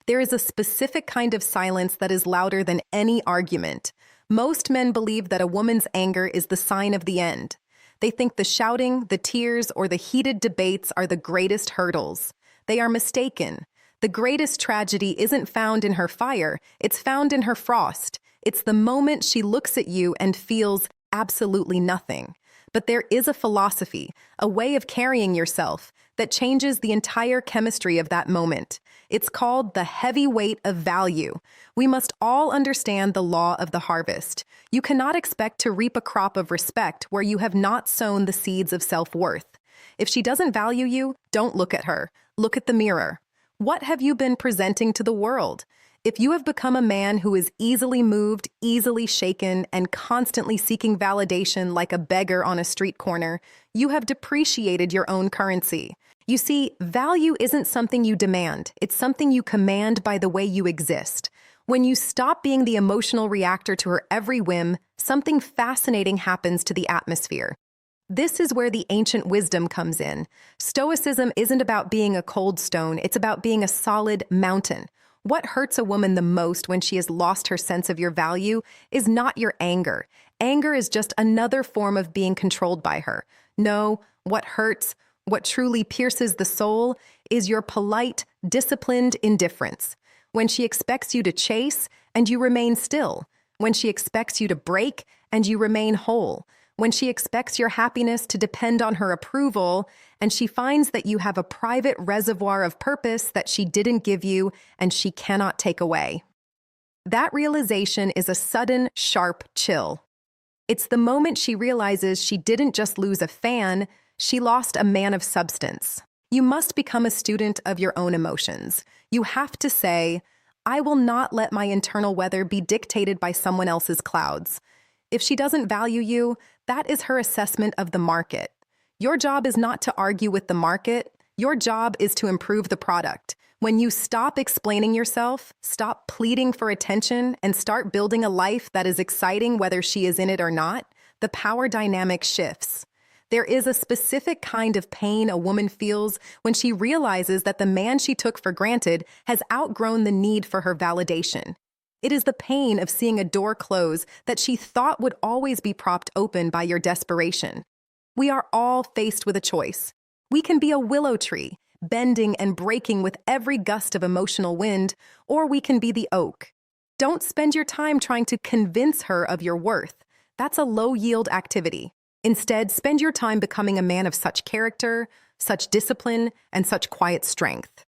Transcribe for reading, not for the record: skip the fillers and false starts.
There is a specific kind of silence that is louder than any argument. Most men believe that a woman's anger is the sign of the end. They think the shouting, the tears, or the heated debates are the greatest hurdles. They are mistaken. The greatest tragedy isn't found in her fire, it's found in her frost. It's the moment she looks at you and feels absolutely nothing. But there is a philosophy, a way of carrying yourself, that changes the entire chemistry of that moment. It's called the heavy weight of value. We must all understand the law of the harvest. You cannot expect to reap a crop of respect where you have not sown the seeds of self-worth. If she doesn't value you, don't look at her. Look at the mirror. What have you been presenting to the world? If you have become a man who is easily moved, easily shaken, and constantly seeking validation like a beggar on a street corner, you have depreciated your own currency. You see, value isn't something you demand, it's something you command by the way you exist. When you stop being the emotional reactor to her every whim, something fascinating happens to the atmosphere. This is where the ancient wisdom comes in. Stoicism isn't about being a cold stone, it's about being a solid mountain. What hurts a woman the most when she has lost her sense of your value is not your anger. Anger is just another form of being controlled by her. No, what hurts, what truly pierces the soul, is your polite, disciplined indifference. When she expects you to chase and you remain still. When she expects you to break and you remain whole. When she expects your happiness to depend on her approval, and she finds that you have a private reservoir of purpose that she didn't give you and she cannot take away. That realization is a sudden, sharp chill. It's the moment she realizes she didn't just lose a fan, she lost a man of substance. You must become a student of your own emotions. You have to say, I will not let my internal weather be dictated by someone else's clouds. If she doesn't value you, that is her assessment of the market. Your job is not to argue with the market. Your job is to improve the product. When you stop explaining yourself, stop pleading for attention, and start building a life that is exciting whether she is in it or not, the power dynamic shifts. There is a specific kind of pain a woman feels when she realizes that the man she took for granted has outgrown the need for her validation. It is the pain of seeing a door close that she thought would always be propped open by your desperation. We are all faced with a choice. We can be a willow tree, bending and breaking with every gust of emotional wind, or we can be the oak. Don't spend your time trying to convince her of your worth. That's a low-yield activity. Instead, spend your time becoming a man of such character, such discipline, and such quiet strength.